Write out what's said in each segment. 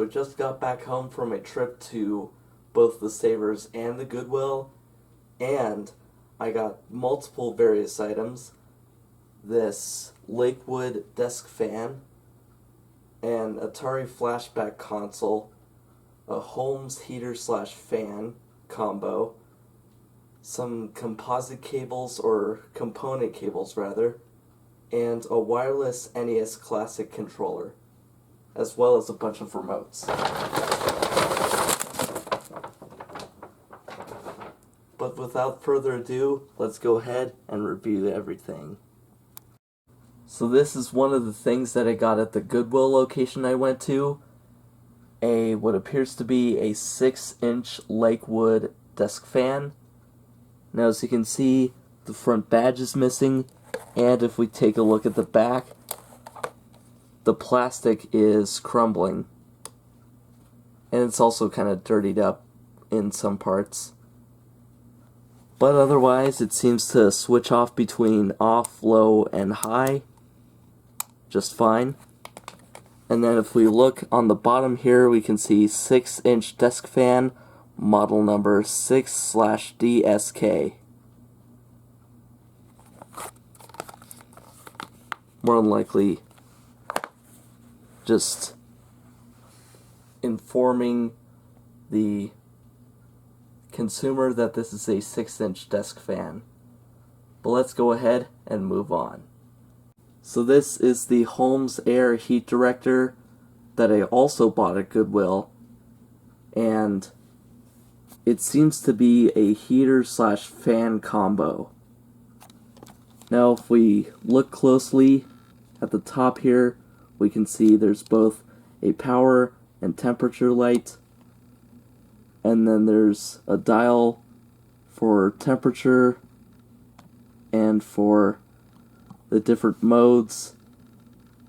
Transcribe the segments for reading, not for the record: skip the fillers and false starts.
just got back home from a trip to both the Savers and the Goodwill, and I got multiple various items. This Lakewood desk fan, an Atari flashback console, a Holmes heater/fan combo, some composite cables, or component cables rather, and a wireless NES Classic controller, as well as a bunch of remotes. But without further ado, let's go ahead and review everything. So this is one of the things that I got at the Goodwill location I went to. What appears to be a 6-inch Lakewood desk fan. Now as you can see, the front badge is missing, and if we take a look at the back, the plastic is crumbling. And it's also kind of dirtied up in some parts. But otherwise, it seems to switch off between off, low, and high just fine. And then if we look on the bottom here, we can see 6-inch desk fan, model number 6/DSK. More than likely just informing the consumer that this is a 6-inch desk fan. But let's go ahead and move on. So this is the Holmes Air Heat Director that I also bought at Goodwill, and it seems to be a heater/fan combo. Now if we look closely at the top here, we can see there's both a power and temperature light, and then there's a dial for temperature and for the different modes,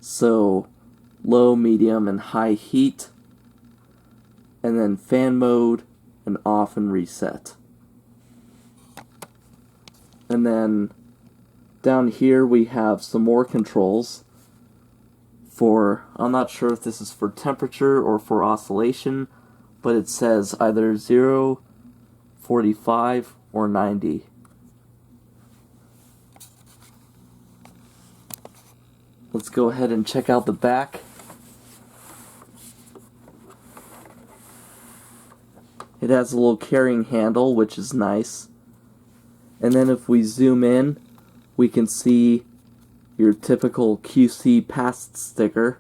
so low, medium, and high heat, and then fan mode and off and reset. And then down here we have some more controls for, I'm not sure if this is for temperature or for oscillation, but it says either 0, 45, or 90. Let's go ahead and check out the back. It has a little carrying handle, which is nice. And then if we zoom in, we can see your typical QC past sticker,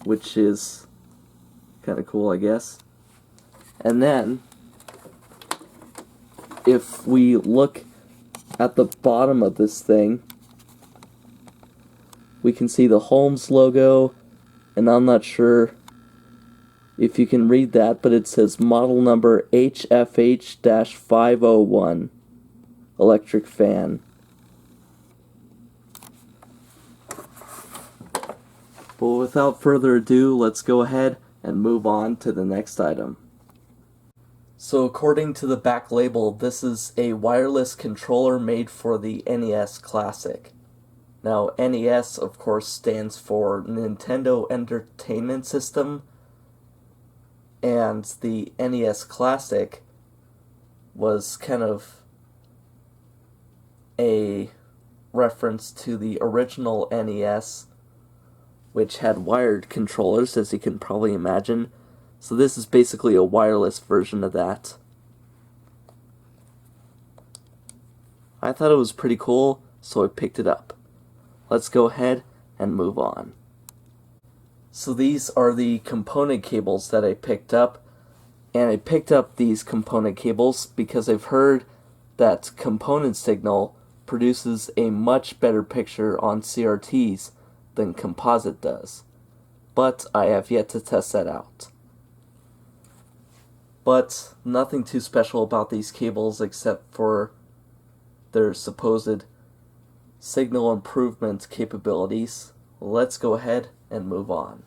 which is kind of cool, I guess. And then if we look at the bottom of this thing, we can see the Holmes logo, and I'm not sure if you can read that, but it says model number HFH-501 electric fan. But without further ado, let's go ahead and move on to the next item. So according to the back label, this is a wireless controller made for the NES Classic. Now, NES, of course, stands for Nintendo Entertainment System, and the NES Classic was kind of a reference to the original NES, which had wired controllers, as you can probably imagine. So this is basically a wireless version of that. I thought it was pretty cool, so I picked it up. Let's go ahead and move on. So these are the component cables that I picked up, and I picked up these component cables because I've heard that component signal produces a much better picture on CRTs than composite does, but I have yet to test that out. But nothing too special about these cables except for their supposed signal improvement capabilities. Let's go ahead and move on.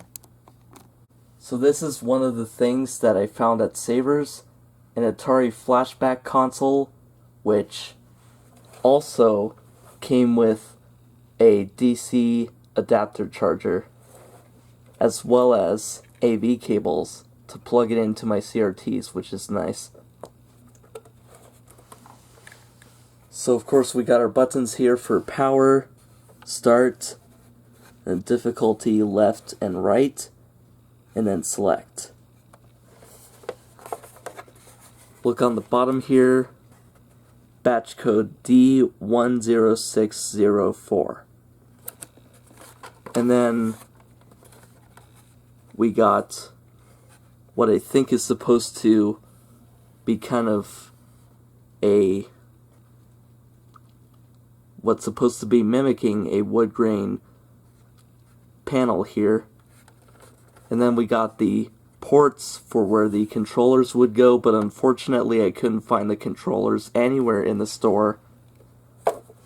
So this is one of the things that I found at Savers, an Atari flashback console, which also came with a DC adapter charger as well as AV cables to plug it into my CRTs, which is nice. So of course we got our buttons here for power, start, and difficulty left and right, and then select. Look on the bottom here, batch code D10604. And then we got what I think is supposed to be kind of what's supposed to be mimicking a wood grain panel here. And then we got the ports for where the controllers would go, but unfortunately I couldn't find the controllers anywhere in the store.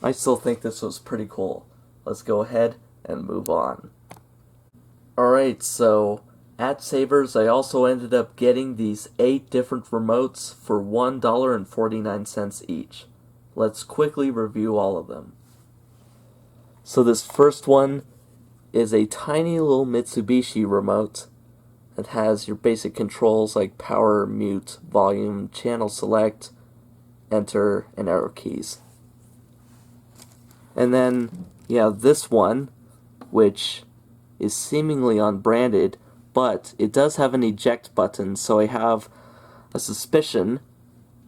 I still think this was pretty cool. Let's go ahead and move on. Alright, so at Savers I also ended up getting these 8 different remotes for $1.49 each. Let's quickly review all of them. So this first one is a tiny little Mitsubishi remote. It has your basic controls like power, mute, volume, channel select, enter, and arrow keys. And then you have this one, which is seemingly unbranded, but it does have an eject button, so I have a suspicion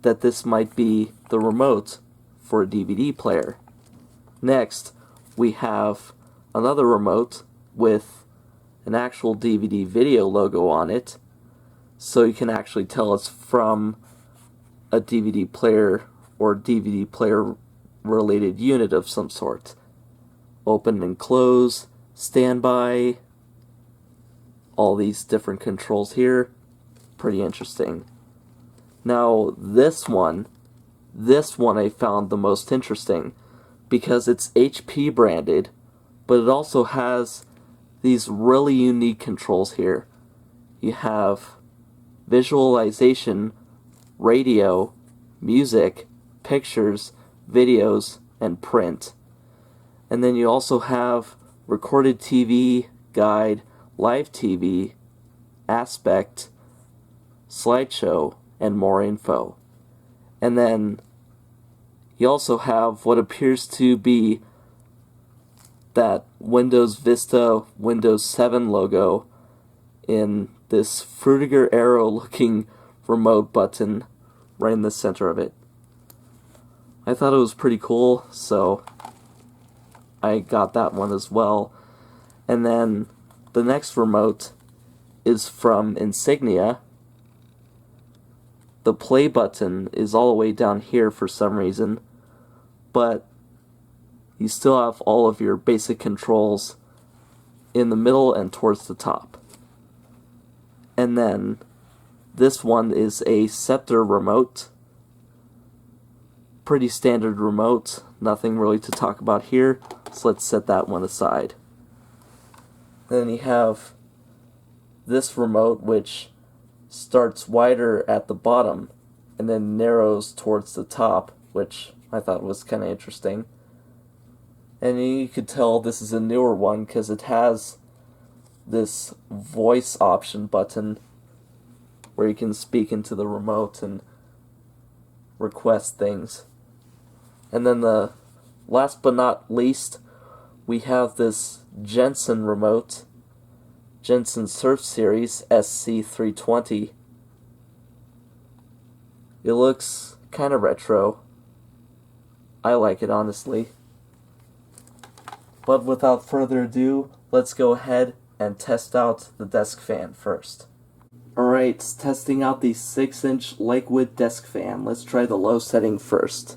that this might be the remote for a DVD player. Next, we have another remote with an actual DVD video logo on it, so you can actually tell it's from a DVD player or DVD player related unit of some sort. Open and close, standby, all these different controls here. Pretty interesting. Now this one I found the most interesting because it's HP branded, but it also has these really unique controls here. You have visualization, radio, music, pictures, videos, and print. And then you also have recorded TV, guide, live TV, aspect, slideshow, and more info. And then you also have what appears to be that Windows Vista Windows 7 logo in this Frutiger arrow looking remote button right in the center of it. I thought it was pretty cool, so I got that one as well. And then the next remote is from Insignia. The play button is all the way down here for some reason, but you still have all of your basic controls in the middle and towards the top. And then this one is a Scepter remote. Pretty standard remote, nothing really to talk about here, so let's set that one aside. Then you have this remote, which starts wider at the bottom and then narrows towards the top, which I thought was kind of interesting. And you could tell this is a newer one because it has this voice option button where you can speak into the remote and request things. And then the last but not least, we have this Jensen remote, Jensen Surf Series SC320. It looks kind of retro. I like it, honestly. But without further ado, let's go ahead and test out the desk fan first. Alright, testing out the 6-inch Lakewood desk fan. Let's try the low setting first.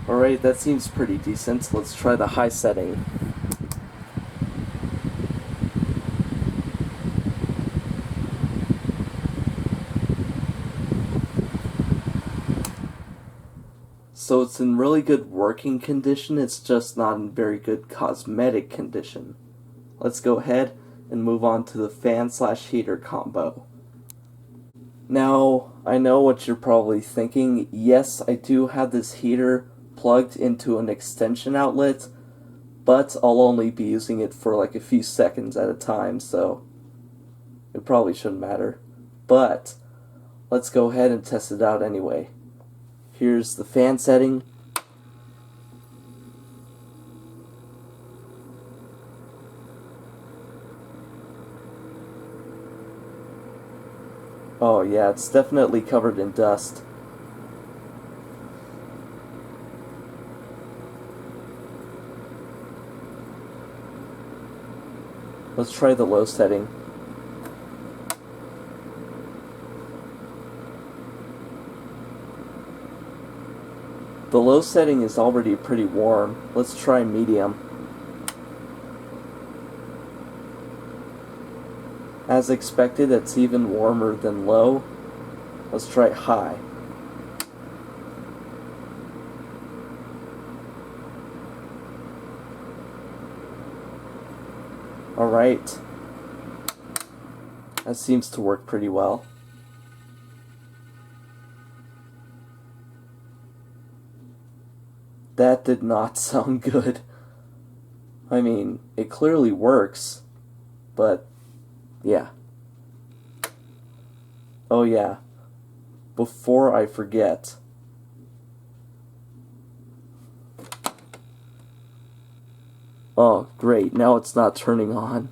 Alright, that seems pretty decent. Let's try the high setting. So it's in really good working condition, it's just not in very good cosmetic condition. Let's go ahead and move on to the fan/heater combo. Now, I know what you're probably thinking. Yes, I do have this heater plugged into an extension outlet, but I'll only be using it for like a few seconds at a time, so it probably shouldn't matter. But let's go ahead and test it out anyway. Here's the fan setting. Oh yeah, it's definitely covered in dust. Let's try the low setting. The low setting is already pretty warm. Let's try medium. As expected, it's even warmer than low. Let's try high. Alright. That seems to work pretty well. That did not sound good. I mean, it clearly works, but yeah. Oh yeah. Before I forget. Oh, great. Now it's not turning on.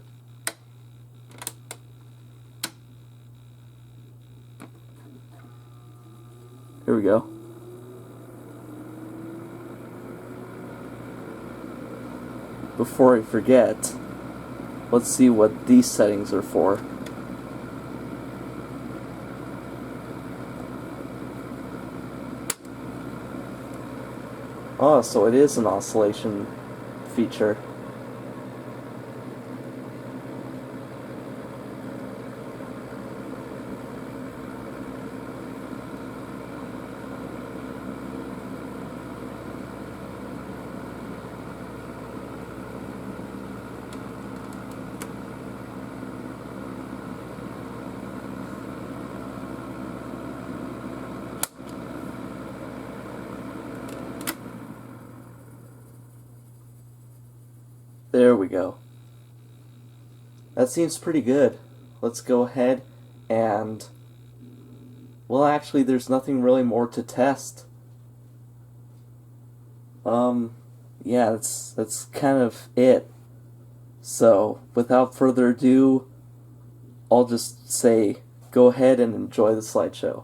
Here we go. Before I forget, let's see what these settings are for. Oh, so it is an oscillation feature. There we go. That seems pretty good. Let's go ahead and... well, actually, there's nothing really more to test. Yeah, that's kind of it. So, without further ado, I'll just say, go ahead and enjoy the slideshow.